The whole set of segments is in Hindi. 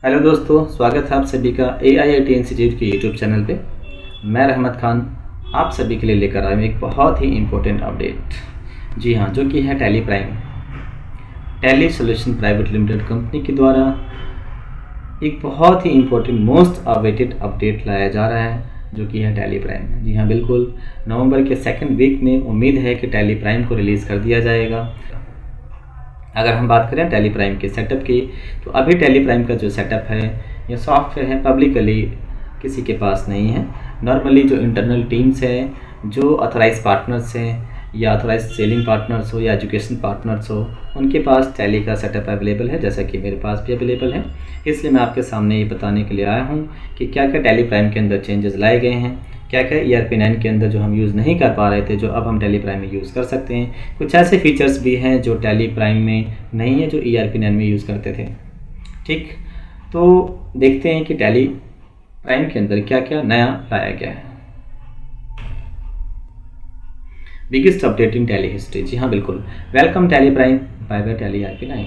हेलो दोस्तों, स्वागत है आप सभी का AIIT इंस्टीट्यूट के यूट्यूब चैनल पे। मैं रहमत खान आप सभी के लिए लेकर आया हूँ एक बहुत ही इम्पोर्टेंट अपडेट। जी हाँ, जो कि है tally prime. Tally solution private limited company के द्वारा एक बहुत ही इम्पोर्टेंट मोस्ट अवेटेड अपडेट लाया जा रहा है, जो कि है टैली प्राइम। जी हाँ, बिल्कुल नवंबर के सेकंड वीक में उम्मीद है कि टैली प्राइम को रिलीज़ कर दिया जाएगा। अगर हम बात करें टैली प्राइम के सेटअप की, तो अभी टैली प्राइम का जो सेटअप है या सॉफ्टवेयर है पब्लिकली किसी के पास नहीं है। नॉर्मली जो इंटरनल टीम्स हैं, जो ऑथराइज पार्टनर्स हैं या ऑथराइज सेलिंग पार्टनर्स हो या एजुकेशन पार्टनर्स हो, उनके पास टैली का सेटअप अवेलेबल है, जैसा कि मेरे पास भी अवेलेबल है। इसलिए मैं आपके सामने ये बताने के लिए आया हूँ कि क्या क्या टैली प्राइम के अंदर चेंजेस लाए गए हैं, क्या क्या ERP9 के अंदर जो हम यूज़ नहीं कर पा रहे थे, जो अब हम टैली प्राइम में यूज़ कर सकते हैं। कुछ ऐसे फीचर्स भी हैं जो टैली प्राइम में नहीं है, जो ERP9 में यूज़ करते थे। ठीक, तो देखते हैं कि टैली प्राइम के अंदर क्या क्या नया लाया गया है। Biggest update in Tally history. जी हाँ, बिल्कुल welcome Tally Prime by Tally ERP9।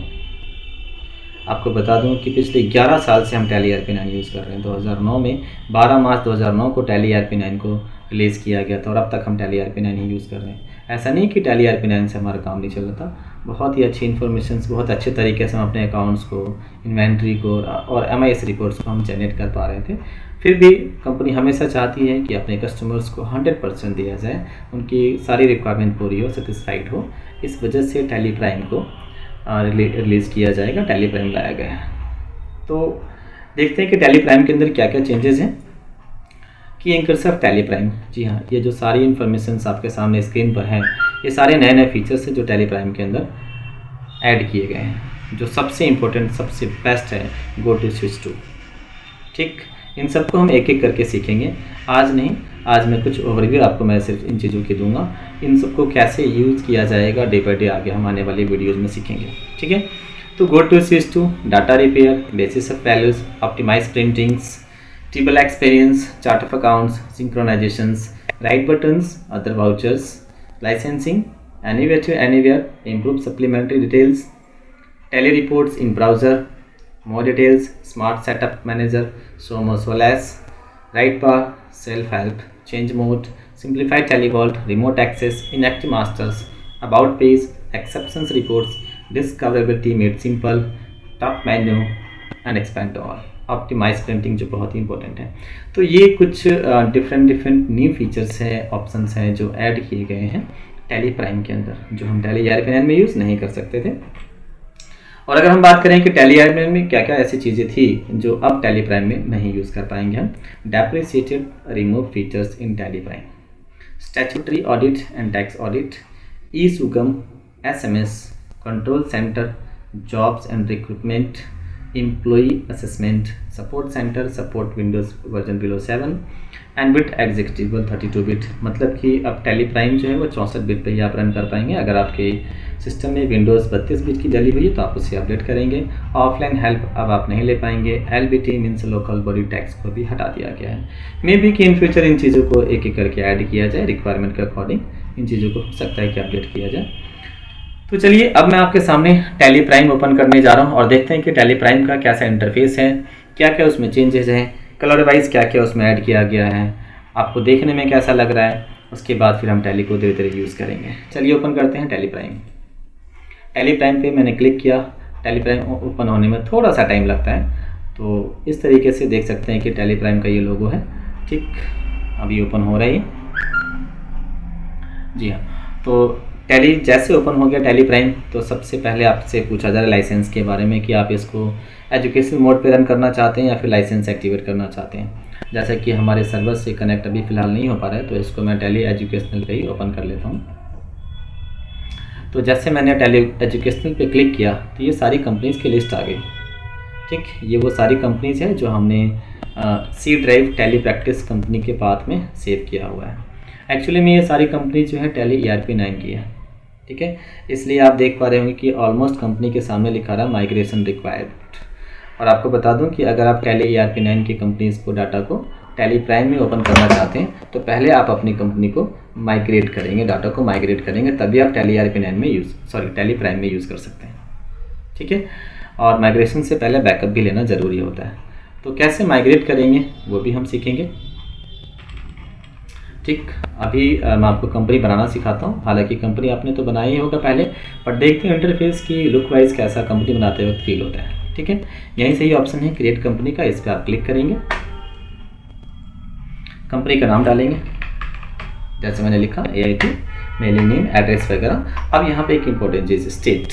आपको बता दूं कि पिछले 11 साल से हम टैली ERP9 यूज़ कर रहे हैं। 2009 में 12 मार्च 2009 को टैली ERP9 को रिलीज़ किया गया था और अब तक हम टैली ERP9 ही यूज़ कर रहे हैं। ऐसा नहीं कि टैली ERP9 से हमारा काम नहीं चल रहा था। बहुत ही अच्छी इन्फॉर्मेशन, बहुत अच्छे तरीके से हम अपने अकाउंट्स को, इन्वेंट्री को और MIS रिपोर्ट्स को हम जनरेट कर पा रहे थे। फिर भी कंपनी हमेशा चाहती है कि अपने कस्टमर्स को 100% दिया जाए, उनकी सारी रिक्वायरमेंट पूरी हो, सेटिस्फाइड हो। इस वजह से टैली प्राइम को रिलीज़ किया जाएगा, टैली प्राइम लाया गया है। तो देखते हैं कि टैली प्राइम के अंदर क्या क्या चेंजेस हैं। की एंकर्स ऑफ टैली प्राइम। जी हाँ, ये जो सारी इन्फॉर्मेशन आपके सामने स्क्रीन पर हैं, ये सारे नए नए फीचर्स हैं जो टैली प्राइम के अंदर ऐड किए गए हैं। जो सबसे इम्पोर्टेंट, सबसे बेस्ट है गो टू स्विच टू। ठीक, इन सबको हम एक एक करके सीखेंगे। आज नहीं, आज मैं कुछ ओवरव्यू आपको मैं सिर्फ इन चीज़ों की दूंगा। इन सबको कैसे यूज़ किया जाएगा डे बाई डे आगे हम आने वाली वीडियोज़ में सीखेंगे। ठीक है, तो go to switch to, data repair, basis of values, optimise printings, table experience, chart of accounts, synchronisations, right buttons, other vouchers, licensing, anywhere to anywhere, improve supplementary details, Tally reports in browser, more details, smart setup manager, so much so less, right bar, self help, change mode, simplified televault, remote access, inactive masters, about page, exceptions reports, discoverability made simple, top menu and expand to all, optimize printing जो बहुत ही इंपॉर्टेंट है। तो ये कुछ डिफरेंट न्यू फीचर्स हैं, ऑप्शंस हैं जो ऐड किए गए हैं टैली प्राइम के अंदर, जो हम टैली ERP9 में यूज़ नहीं कर सकते थे। और अगर हम बात करें कि टैली ERP9 में क्या क्या ऐसी चीज़ें थी जो अब टैली प्राइम में नहीं यूज़ कर पाएंगे हम। Deprecated remove features in Tally Prime, statutory audit and tax audit, eSugam, SMS, control centre, jobs and recruitment, employee assessment, support centre, support Windows version below 7 and bit executive 32 bit. मतलब कि अब टैली प्राइम जो है वो 64 बिट पे ही आप रन कर पाएंगे। अगर आपके सिस्टम में विंडोज़ 32 बिट की डली हुई है तो आप उसे अपडेट करेंगे। ऑफलाइन हेल्प अब आप नहीं ले पाएंगे। LBT means local body tax को भी हटा दिया गया है। मे बी कि इन फ्यूचर इन चीज़ों को एक एक करके ऐड किया जाए, रिक्वायरमेंट के अकॉर्डिंग इन चीज़ों को हो सकता है कि अपडेट किया जाए। तो चलिए अब मैं आपके सामने टैली प्राइम ओपन करने जा रहा हूँ और देखते हैं कि टैली प्राइम का कैसा इंटरफेस है, क्या क्या उसमें चेंजेस हैं, कलर वाइज क्या क्या उसमें ऐड किया गया है, आपको देखने में कैसा लग रहा है। उसके बाद फिर हम टैली को धीरे धीरे यूज़ करेंगे। चलिए ओपन करते हैं टैली प्राइम। टैली प्राइम पे मैंने क्लिक किया। टैली प्राइम ओपन होने में थोड़ा सा टाइम लगता है, तो इस तरीके से देख सकते हैं कि टैली प्राइम का ये लोगो है। ठीक, अभी ओपन हो रही है। जी हाँ, तो टैली जैसे ओपन हो गया टैली प्राइम, तो सबसे पहले आपसे पूछा जा रहा है लाइसेंस के बारे में कि आप इसको एजुकेशन मोड पे रन करना चाहते हैं या फिर लाइसेंस एक्टिवेट करना चाहते हैं। जैसा कि हमारे सर्वर से कनेक्ट अभी फ़िलहाल नहीं हो पा रहा है, तो इसको मैं टैली एजुकेशनल पे ही ओपन कर लेता हूँ। तो जैसे मैंने टैली एजुकेशनल पे क्लिक किया तो ये सारी कंपनीज़ की लिस्ट आ गई। ठीक, ये वो सारी कंपनीज़ हैं जो हमने C drive Tally practice company के पाथ में सेव किया हुआ है। एक्चुअली में ये सारी कंपनी जो है टैली ERP9 की है। ठीक है, इसलिए आप देख पा रहे होंगे कि ऑलमोस्ट कंपनी के सामने लिखा रहा है माइग्रेशन रिक्वायर्ड। और आपको बता दूं कि अगर आप टैली ERP9 की कंपनीज़ को डाटा को टैली प्राइम में ओपन करना चाहते हैं तो पहले आप अपनी कंपनी को माइग्रेट करेंगे, डाटा को माइग्रेट करेंगे, तभी आप टैली ERP9 में टैली प्राइम में यूज़ कर सकते हैं। ठीक है, और माइग्रेशन से पहले बैकअप भी लेना ज़रूरी होता है। तो कैसे माइग्रेट करेंगे वो भी हम सीखेंगे। ठीक, अभी मैं आपको कंपनी बनाना सिखाता हूँ। हालांकि कंपनी आपने तो बनाई ही होगा पहले, पर देखते हैं इंटरफेस की लुक वाइज कैसा कंपनी बनाते वक्त फील होता है। ठीक है, यहीं से ही ऑप्शन है क्रिएट कंपनी का, इस पर आप क्लिक करेंगे, कंपनी का नाम डालेंगे, जैसे मैंने लिखा AIT, मेलिंग नेम, एड्रेस वगैरह। अब यहाँ पे एक इंपॉर्टेंट चीज़, स्टेट,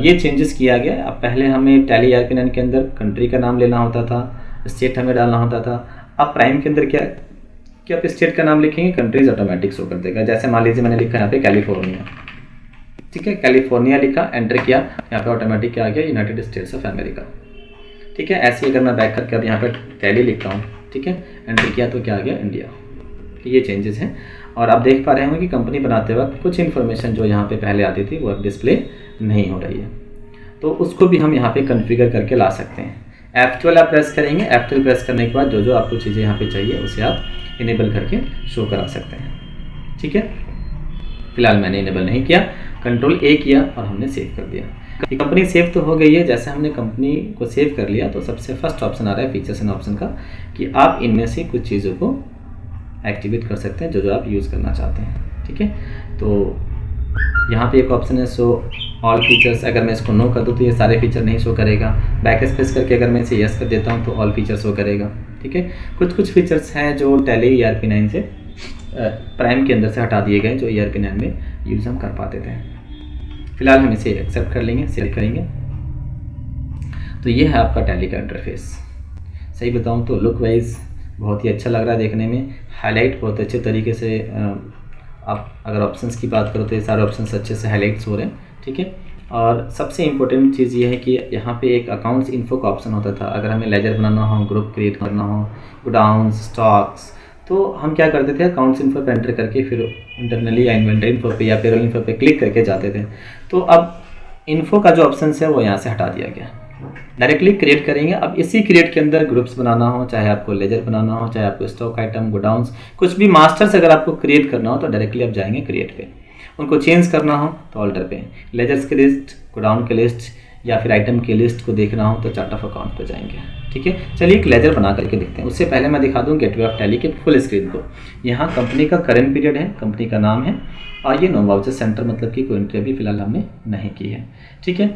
ये चेंजेस किया गया। अब पहले हमें टैली ERP9 के अंदर कंट्री का नाम लेना होता था, स्टेट हमें डालना होता था। अब प्राइम के अंदर क्या कि आप स्टेट का नाम लिखेंगे, कंट्रीज ऑटोमेटिक शो कर देगा। जैसे मान लीजिए मैंने लिखा यहाँ पे कैलिफोर्निया, ठीक है, कैलिफोर्निया लिखा, एंटर किया, यहाँ पे ऑटोमेटिक क्या आ गया, यूनाइटेड स्टेट्स ऑफ अमेरिका। ठीक है, ऐसे ही अगर मैं बैक करके अब यहाँ पे टैली लिखता हूँ, ठीक है, एंटर किया तो क्या आ गया, इंडिया। ये चेंजेस हैं। और आप देख पा रहे होंगे कि कंपनी बनाते वक्त कुछ इन्फॉर्मेशन जो यहाँ पे पहले आती थी वो अब डिस्प्ले नहीं हो रही है, तो उसको भी हम यहाँ पे कॉन्फ़िगर करके ला सकते हैं। F12 आप प्रेस करेंगे, F12 प्रेस करने के बाद जो जो आपको चीज़ें यहाँ पे चाहिए उसे आप इनेबल करके शो करा सकते हैं। ठीक है, फिलहाल मैंने इनेबल नहीं किया, कंट्रोल A किया और हमने सेव कर दिया। कंपनी सेव तो हो गई है। जैसे हमने कंपनी को सेव कर लिया तो सबसे फर्स्ट ऑप्शन आ रहा है फीचर्स एंड ऑप्शन का, कि आप इनमें से कुछ चीज़ों को एक्टिवेट कर सकते हैं जो जो आप यूज़ करना चाहते हैं। ठीक है, तो यहाँ पे एक ऑप्शन है शो ऑल फीचर्स। अगर मैं इसको नो कर दूँ तो ये सारे फीचर नहीं शो करेगा। बैक स्पेस करके अगर मैं इसे यस कर देता हूँ तो ऑल फीचर शो करेगा। ठीक है, कुछ फीचर्स हैं जो टैली ERP9 से प्राइम के अंदर से हटा दिए गए, जो ERP9 में यूज़ हम कर पाते थे। फिलहाल हम इसे एक्सेप्ट कर लेंगे, सेव करेंगे। तो ये है आपका टैली का इंटरफेस। सही बताऊँ तो लुक वाइज बहुत ही अच्छा लग रहा है देखने में, हाईलाइट बहुत अच्छे तरीके से, आप अगर ऑप्शंस की बात करो तो ये सारे ऑप्शंस अच्छे से हाईलाइट्स हो रहे हैं। ठीक है, और सबसे इम्पोर्टेंट चीज़ ये है कि यहाँ पे एक अकाउंट्स इन्फो का ऑप्शन होता था। अगर हमें लेजर बनाना हो, ग्रुप क्रिएट करना हो, गोडाउन्स, स्टॉक्स, तो हम क्या करते थे, अकाउंट्स इन्फो पे एंटर करके फिर इंटरनली या इन्वेंटरी इन्फो पे या पेरोल इन्फो पे क्लिक करके जाते थे। तो अब इन्फो का जो ऑप्शन है वो यहाँ से हटा दिया गया, डायरेक्टली क्रिएट करेंगे। अब इसी क्रिएट के अंदर ग्रुप्स बनाना हो, चाहे आपको लेजर बनाना हो, चाहे आपको स्टॉक आइटम, गोडाउन्स, कुछ भी मास्टर्स अगर आपको क्रिएट करना हो तो डायरेक्टली आप जाएंगे क्रिएट पे। उनको चेंज करना हो तो ऑल्टर पे, लेजर्स की लिस्ट, गोडाउन की लिस्ट या फिर आइटम की लिस्ट को देखना हो तो चार्ट ऑफ अकाउंट पे जाएंगे। ठीक है, चलिए एक लेजर बना करके देखते हैं। उससे पहले मैं दिखा दूँ गेटवे ऑफ टैली के फुल स्क्रीन को। यहाँ कंपनी का करंट पीरियड है, कंपनी का नाम है, और ये नो वाउचर सेंटर, मतलब कि कोई एंट्री अभी फिलहाल हमने नहीं की है। ठीक है,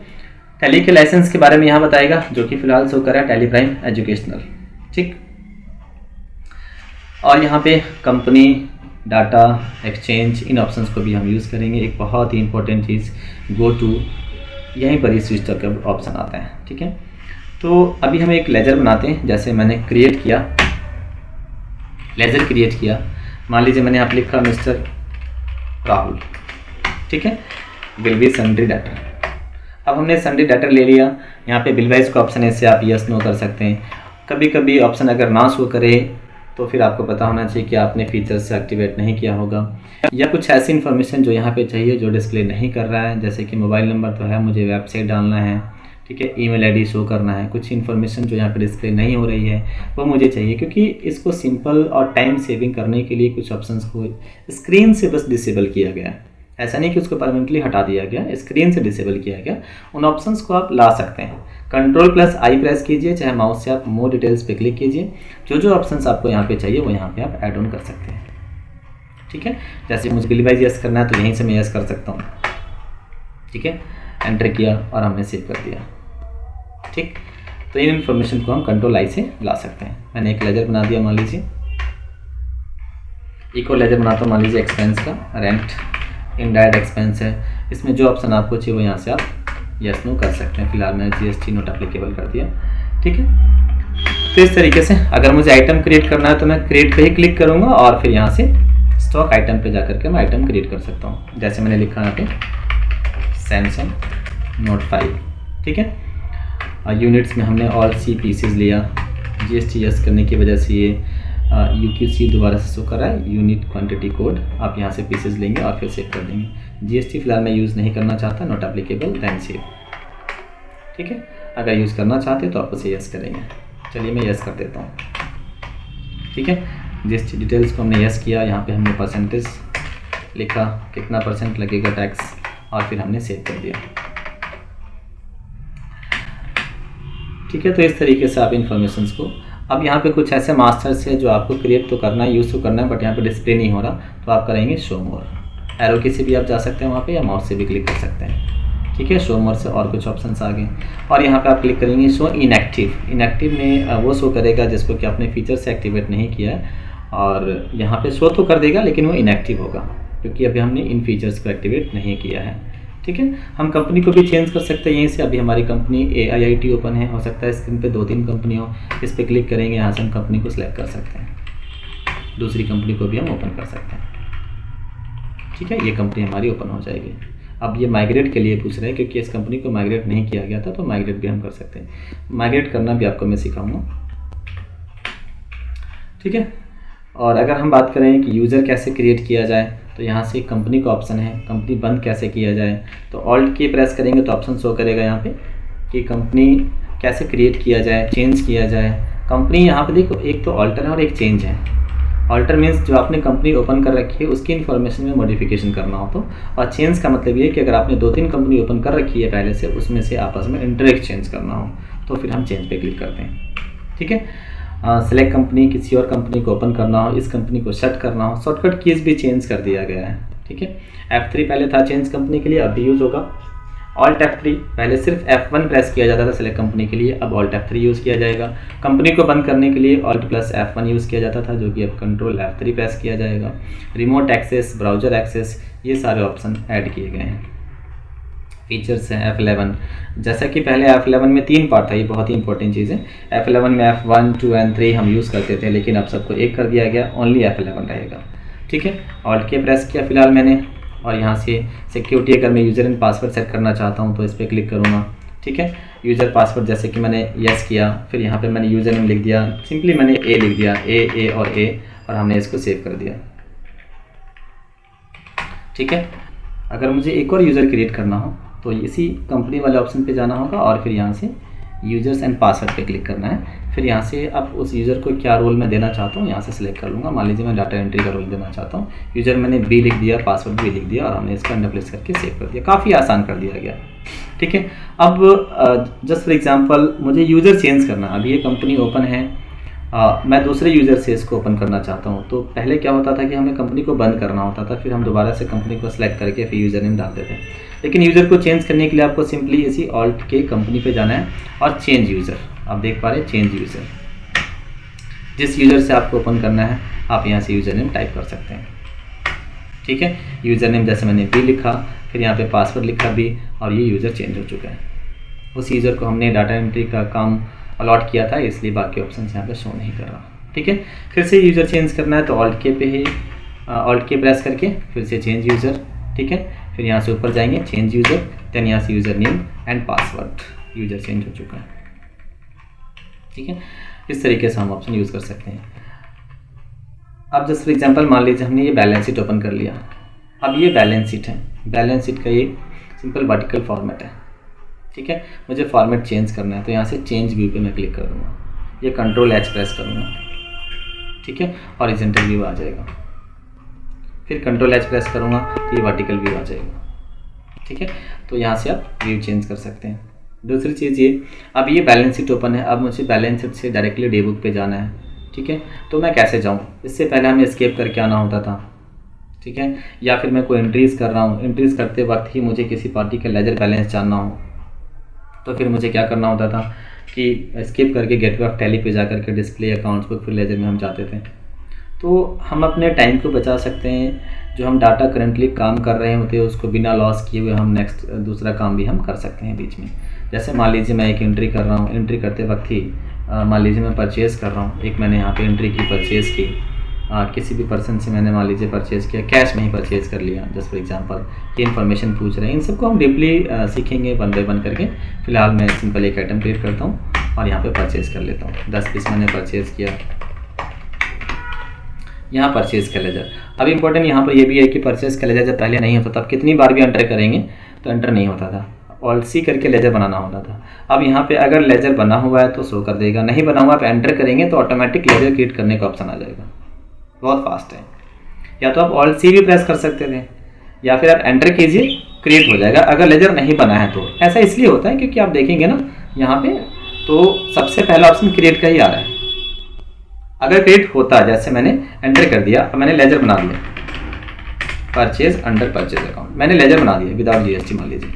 टैली के लाइसेंस के बारे में यहाँ बताएगा, जो कि फिलहाल शो कर रहा है टैली प्राइम एजुकेशनल। ठीक, और यहाँ पे कंपनी, डाटा, एक्सचेंज, इन ऑप्शंस को भी हम यूज़ करेंगे। एक बहुत ही इंपॉर्टेंट चीज़ गो टू, यहीं पर ही स्विच का ऑप्शन आता है। ठीक है, तो अभी हम एक लेजर बनाते हैं। जैसे मैंने क्रिएट किया, लेजर क्रिएट किया, मान लीजिए मैंने यहाँ पर लिखा मिस्टर राहुल। ठीक है, विल बी सन्ड्री डाटा। अब हमने सन्ड्री डाटा ले लिया, यहाँ पे बिल वाइज का ऑप्शन है, इससे आप यस नो कर सकते हैं। कभी कभी ऑप्शन अगर ना शो करे तो फिर आपको पता होना चाहिए कि आपने फीचर्स से एक्टिवेट नहीं किया होगा, या कुछ ऐसी इन्फॉर्मेशन जो यहाँ पे चाहिए जो डिस्प्ले नहीं कर रहा है, जैसे कि मोबाइल नंबर तो है, मुझे वेबसाइट डालना है। ठीक है, ईमेल आईडी शो करना है, कुछ इन्फॉर्मेशन जो यहाँ पे डिस्प्ले नहीं हो रही है वो मुझे चाहिए, क्योंकि इसको सिंपल और टाइम सेविंग करने के लिए कुछ ऑप्शंस को स्क्रीन से बस डिसेबल किया गया है। ऐसा नहीं कि उसको परमानेंटली हटा दिया गया, स्क्रीन से डिसेबल किया गया। उन ऑप्शंस को आप ला सकते हैं। Ctrl+I प्रेस कीजिए, चाहे माउस से आप मोर डिटेल्स पे क्लिक कीजिए, जो जो ऑप्शंस आपको यहाँ पे चाहिए वो यहाँ पे आप ऐड ऑन कर सकते हैं। ठीक है, जैसे मुझे बिल वाइज यस करना है तो यहीं से मैं यस कर सकता हूँ। ठीक है, एंटर किया और हमने सेव कर दिया। ठीक, तो इन इन्फॉर्मेशन को हम Ctrl+I से ला सकते हैं। मैंने एक लेजर बना दिया, मान लीजिए एक और लेजर बनाता हूँ, मान लीजिए एक्सपेंस का, रेंट, इनडायरेक्ट एक्सपेंस है। इसमें जो ऑप्शन आपको चाहिए वो यहाँ से आप यस नो कर सकते हैं। फिलहाल मैंने GST नोट एप्लीकेबल कर दिया। ठीक है, तो इस तरीके से अगर मुझे आइटम क्रिएट करना है तो मैं क्रिएट पे ही क्लिक करूँगा और फिर यहाँ से स्टॉक आइटम पे जाकर के मैं आइटम क्रिएट कर सकता हूँ। जैसे मैंने लिखा यहाँ पे सैमसंग नोट 5। ठीक है, और यूनिट्स में हमने ऑल सी पीसेज लिया। GST यस करने की वजह से ये UQC दोबारा से शो कर रहा है, यूनिट क्वांटिटी कोड। आप यहाँ से पीसेज लेंगे और फिर सेव कर देंगे। GST फिलहाल मैं यूज़ नहीं करना चाहता, नॉट एप्लीकेबल, दैन सेव। ठीक है, अगर यूज़ करना चाहते तो आप उसे यस करेंगे। चलिए मैं यस कर देता हूँ। ठीक है, GST डिटेल्स को हमने यस किया, यहाँ पे हमने परसेंटेज लिखा, कितना % लगेगा टैक्स, और फिर हमने सेव कर दिया। ठीक है। तो इस तरीके से आप इन्फॉर्मेशन को, अब यहाँ पे कुछ ऐसे मास्टर्स है जो आपको क्रिएट तो करना है, यूज़ तो करना है, बट यहाँ पे डिस्प्ले नहीं हो रहा, तो आप करेंगे शो मोर, एरो की से भी आप जा सकते हैं वहाँ पे, या माउस से भी क्लिक कर सकते हैं। ठीक है, शो मोर से और कुछ ऑप्शंस आ गए, और यहाँ पे आप क्लिक करेंगे शो इनएक्टिव। इनएक्टिव में वो शो करेगा जिसको कि आपने फीचर से एक्टिवेट नहीं किया है, और यहाँ पे शो तो कर देगा लेकिन वो इनएक्टिव होगा क्योंकि अभी हमने इन फीचर्स को एक्टिवेट नहीं किया है। ठीक है, हम कंपनी को भी चेंज कर सकते हैं यहीं से। अभी हमारी कंपनी AIIT ओपन है, हो सकता है स्क्रीन पे 2-3 कंपनी हो, इस पर क्लिक करेंगे, यहाँ से हम कंपनी को सिलेक्ट कर सकते हैं, दूसरी कंपनी को भी हम ओपन कर सकते हैं। ठीक है, ये कंपनी हमारी ओपन हो जाएगी। अब ये माइग्रेट के लिए पूछ रहे हैं क्योंकि इस कंपनी को माइग्रेट नहीं किया गया था, तो माइग्रेट भी हम कर सकते हैं। माइग्रेट करना भी आपको मैं सिखाऊंगा। ठीक है, और अगर हम बात करें कि यूज़र कैसे क्रिएट किया जाए, तो यहाँ से कंपनी का ऑप्शन है, कंपनी बंद कैसे किया जाए, तो ऑल्ट की प्रेस करेंगे तो ऑप्शन शो करेगा यहाँ पे कि कंपनी कैसे क्रिएट किया जाए, चेंज किया जाए। कंपनी यहाँ पे देखो, एक तो ऑल्टर है और एक चेंज है। ऑल्टर मीन्स जो आपने कंपनी ओपन कर रखी है उसकी इन्फॉर्मेशन में मॉडिफिकेशन करना हो तो, और चेंज का मतलब ये कि अगर आपने 2-3 कंपनी ओपन कर रखी है पहले से, उसमें से आपस में इंटरएक्सचेंज करना हो तो फिर हम चेंज पे क्लिक करते हैं। ठीक है, सेलेक्ट कंपनी, किसी और कंपनी को ओपन करना हो, इस कंपनी को शट करना हो, शॉर्टकट कीज भी चेंज कर दिया गया है। ठीक है, F3 पहले था चेंज कंपनी के लिए, अब भी यूज़ होगा। ऑल्ट F3, पहले सिर्फ F1 प्रेस किया जाता था सेलेक्ट कंपनी के लिए, अब ऑल्ट F3 यूज़ किया जाएगा। कंपनी को बंद करने के लिए ऑल्ट प्लस F1 यूज़ किया जाता था, जो कि अब कंट्रोल F3 प्रेस किया जाएगा। रिमोट एक्सेस, ब्राउज़र एक्सेस, ये सारे ऑप्शन ऐड किए गए हैं। फीचर्स हैं F11, जैसा कि पहले F11 में 3 पार्ट था, ये बहुत ही इंपॉर्टेंट चीज़ है। F11 में F1, 2 एंड 3 हम यूज़ करते थे, लेकिन अब सबको एक कर दिया गया, ओनली F11 रहेगा। ठीक है, ऑल्ट के प्रेस किया फिलहाल मैंने, और यहाँ से सिक्योरिटी अगर मैं यूज़र एंड पासवर्ड सेट करना चाहता हूँ तो इस पर क्लिक करूँगा। ठीक है, यूज़र पासवर्ड जैसे कि मैंने यस किया, फिर यहाँ पे मैंने यूज़र नेम लिख दिया, सिंपली मैंने ए लिख दिया, ए और हमने इसको सेव कर दिया। ठीक है, अगर मुझे एक और यूज़र क्रिएट करना हो तो इसी कंपनी वाले ऑप्शन पे जाना होगा, और फिर यहाँ से यूज़र्स एंड पासवर्ड पे क्लिक करना है। फिर यहाँ से अब उस यूज़र को क्या रोल मैं देना चाहता हूँ यहाँ से सिलेक्ट कर लूँगा। मान लीजिए मैं डाटा एंट्री का रोल देना चाहता हूँ, यूज़र मैंने बी लिख दिया, पासवर्ड भी लिख दिया, और हमने इसका अंडर प्लेस करके सेव कर दिया। काफ़ी आसान कर दिया गया। ठीक है, अब जस्ट फॉर एग्जांपल मुझे यूज़र चेंज करना, अभी ये कंपनी ओपन है, मैं दूसरे यूज़र से इसको ओपन करना चाहता हूँ। तो पहले क्या होता था कि हमें कंपनी को बंद करना होता था, फिर हम दोबारा से कंपनी को सिलेक्ट करके फिर यूज़र नेम डालते थे। लेकिन यूज़र को चेंज करने के लिए आपको सिंपली इसी ऑल्ट के कंपनी पे जाना है और चेंज यूज़र, आप देख पा रहे हैं चेंज यूज़र, जिस यूज़र से आपको ओपन करना है आप यहाँ से यूज़र नेम टाइप कर सकते हैं। ठीक है, यूज़र नेम जैसे मैंने बी लिखा, फिर यहाँ पे पासवर्ड लिखा बी, और ये यूज़र चेंज हो चुका है। उस यूज़र को हमने डाटा एंट्री का काम अलॉट किया था, इसलिए बाकी ऑप्शन यहाँ पे शो नहीं कर रहा। ठीक है, फिर से यूज़र चेंज करना है तो ऑल्ट के पे ही ऑल्ट के प्रेस करके फिर से चेंज यूज़र। ठीक है, फिर यहाँ से ऊपर जाएंगे चेंज यूज़र, देन यहाँ से user name and password, user change हो चुका है। ठीक है, इस तरीके से हम ऑप्शन यूज़ कर सकते हैं। अब जस्ट फॉर एग्जांपल मान लीजिए हमने ये बैलेंस शीट ओपन कर लिया। अब ये बैलेंस शीट है, बैलेंस शीट का ये सिंपल वर्टिकल फॉर्मेट है। ठीक है, मुझे फॉर्मेट चेंज करना है तो यहाँ से चेंज व्यू पे मैं क्लिक कर दूँगा, ये कंट्रोल H प्रेस करूँगा। ठीक है, हॉरिजॉन्टल व्यू आ जाएगा, फिर कंट्रोल H प्रेस करूँगा तो ये वर्टिकल व्यू आ जाएगा। ठीक है, तो यहाँ से आप व्यू चेंज कर सकते हैं। दूसरी चीज़ ये, अब ये बैलेंस शीट ओपन है, अब मुझे बैलेंस शीट से डायरेक्टली डेबुक पे जाना है। ठीक है, तो मैं कैसे जाऊँ, इससे पहले हमें एस्केप करके आना होता था। ठीक है, या फिर मैं कोई एंट्रीज़ कर रहा हूँ, एंट्रीज़ करते वक्त ही मुझे किसी पार्टी का लेजर बैलेंस जानना हो तो फिर मुझे क्या करना होता था कि एस्केप करके गेटवे ऑफ टैली पे जा करके डिस्प्ले अकाउंट्स बुक फिर लेजर में हम जाते थे। तो हम अपने टाइम को बचा सकते हैं, जो हम डाटा करंटली काम कर रहे होते हैं उसको बिना लॉस किए हुए हम नेक्स्ट दूसरा काम भी हम कर सकते हैं बीच में। जैसे मान लीजिए मैं एक एंट्री कर रहा हूँ, एंट्री करते वक्त ही मान लीजिए मैं परचेज़ कर रहा हूँ, एक मैंने यहाँ पे एंट्री की, परचेज़ की, किसी भी पर्सन से मैंने मान लीजिए परचेज़ किया, कैश में ही परचेज़ कर लिया जस्ट फॉर एग्जांपल, ये इन्फॉर्मेशन पूछ रहे हैं। इन सबको हम डीपली सीखेंगे वन बाय वन करके। फिलहाल मैं सिंपल एक आइटम क्रिएट करता हूँ और यहाँ पे परचेज़ कर लेता हूँ। 10 पीस मैंने परचेज़ किया, यहाँ परचेज़ का लेजर। अब इम्पोर्टेंट यहाँ पर ये भी है कि परचेज़ का लेजर जब पहले नहीं होता था, अब कितनी बार भी एंटर करेंगे तो एंटर नहीं होता था, ऑल्ट सी करके लेजर बनाना होता था। अब यहाँ पे अगर लेजर बना हुआ है तो शो कर देगा, नहीं बना हुआ आप एंटर करेंगे तो ऑटोमेटिक लेजर क्रिएट करने का ऑप्शन आ जाएगा। बहुत फास्ट है। या तो आप ऑल्ट सी भी प्रेस कर सकते थे, या फिर आप एंटर कीजिए, क्रिएट हो जाएगा अगर लेजर नहीं बना है तो। ऐसा इसलिए होता है क्योंकि आप देखेंगे ना यहाँ पे तो सबसे पहला ऑप्शन क्रिएट का ही आ रहा है। अगर क्रिएट होता, जैसे मैंने एंटर कर दिया, अब मैंने लेजर बना दिया, परचेज अंडर परचेज अकाउंट, मैंने लेजर बना दिया विदाउट जीएसटी मान लीजिए।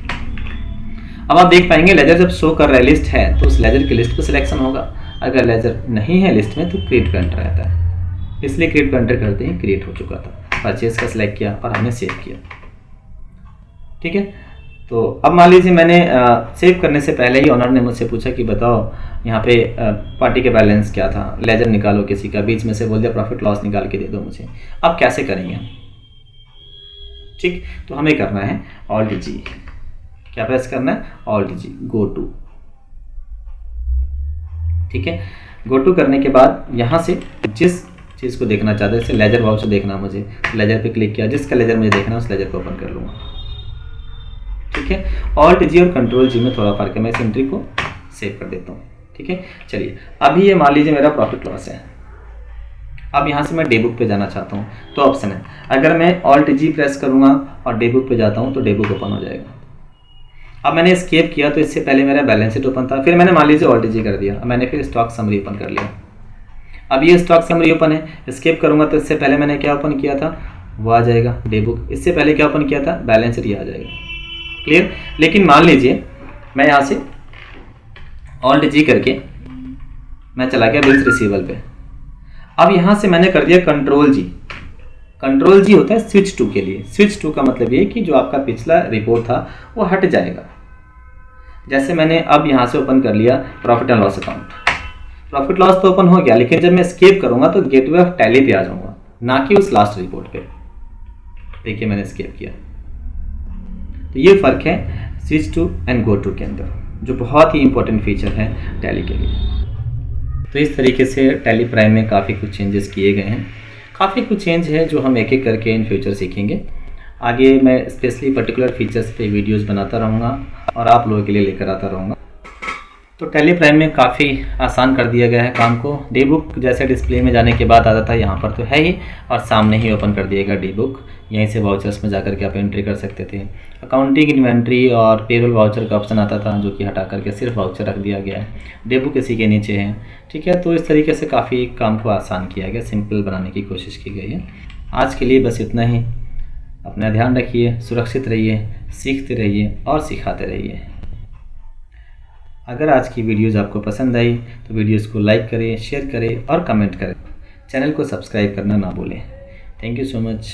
अब आप देख पाएंगे लेजर जब शो कर रहा है लिस्ट है तो उस लेजर की लिस्ट पर सिलेक्शन होगा। अगर लेजर नहीं है लिस्ट में तो क्रिएट का एंटर रहता है, इसलिए क्रिएट का एंटर करते ही क्रिएट हो चुका था। परचेज का सिलेक्ट किया और हमने सेव किया। ठीक है, तो अब मान लीजिए मैंने सेव करने से पहले ही ऑनर ने मुझसे पूछा कि बताओ यहाँ पे पार्टी के बैलेंस क्या था, लेजर निकालो किसी का, बीच में से बोल दिया प्रॉफिट लॉस निकाल के दे दो मुझे। अब कैसे करेंगे हम? ठीक, तो हमें करना है ऑल्ट जी। क्या प्रेस करना है? Alt G, go to. ठीक है, गो टू करने के बाद यहाँ से जिस चीज़ को देखना चाहते हैं, जैसे लेजर वाउचर देखना मुझे, लेजर पे क्लिक किया, जिसका लेजर मुझे देखना है उस लेजर को ओपन कर लूँगा। ठीक है, ऑल्ट जी और कंट्रोल जी में थोड़ा फर्क है, मैं इस एंट्री को सेव कर देता हूँ। ठीक है, चलिए अभी ये मान लीजिए मेरा प्रॉफिट लॉस है। अब यहाँ से मैं डे बुक पे जाना चाहता हूँ, तो ऑप्शन है, अगर मैं ऑल्ट जी प्रेस करूँगा और डे बुक पे जाता हूँ तो डे बुक ओपन हो जाएगा। अब मैंने एस्केप किया तो इससे पहले मेरा बैलेंस शीट ओपन था, फिर मैंने मान लीजिए ऑल्ट जी कर दिया, अब मैंने फिर स्टॉक समरी ओपन कर लिया। अब ये स्टॉक समरी ओपन है, एस्केप करूँगा तो इससे पहले मैंने क्या ओपन किया था वो आ जाएगा डे बुक, इससे पहले क्या ओपन किया था बैलेंस शीट आ जाएगा। क्लियर? लेकिन मान लीजिए मैं यहाँ से ऑल्ट जी करके मैं चला गया बिल्स रिसीवेबल पे। अब यहाँ से मैंने कर दिया कंट्रोल जी। कंट्रोल जी होता है स्विच टू के लिए। स्विच टू का मतलब ये कि जो आपका पिछला रिपोर्ट था वो हट जाएगा। जैसे मैंने अब यहाँ से ओपन कर लिया profit and loss account, profit loss तो ओपन हो गया, लेकिन जब मैं एस्केप करूँगा तो गेटवे ऑफ टैली पे आ जाऊँगा, ना कि उस लास्ट रिपोर्ट पे। देखिए मैंने एस्केप किया। तो ये फ़र्क है switch to and go to के अंदर, जो बहुत ही इंपॉर्टेंट फीचर है टैली के लिए। तो इस तरीके से टैली प्राइम में काफ़ी कुछ चेंजेस किए गए हैं। काफ़ी कुछ चेंज है जो हम एक एक करके इन फ्यूचर सीखेंगे। आगे मैं स्पेशली पर्टिकुलर फीचर्स पे वीडियोस बनाता रहूँगा और आप लोगों के लिए लेकर आता रहूँगा। तो टैली प्राइम में काफ़ी आसान कर दिया गया है काम को। डे बुक जैसे डिस्प्ले में जाने के बाद आता था, यहाँ पर तो है ही, और सामने ही ओपन कर दिएगा डे बुक। यहीं से वाउचर्स में जाकर के आप एंट्री कर सकते थे। अकाउंटिंग, इन्वेंट्री और पेरोल वाउचर का ऑप्शन आता था, जो कि हटा करके सिर्फ वाउचर रख दिया गया है। डे बुक इसी के नीचे है। ठीक है, तो इस तरीके से काफ़ी काम को आसान किया गया, सिंपल बनाने की कोशिश की गई है। आज के लिए बस इतना ही। अपना ध्यान रखिए, सुरक्षित रहिए, सीखते रहिए और सिखाते रहिए। अगर आज की वीडियोज़ आपको पसंद आई तो वीडियोज़ को लाइक करें, शेयर करें और कमेंट करें। चैनल को सब्सक्राइब करना ना भूलें। Thank you so much.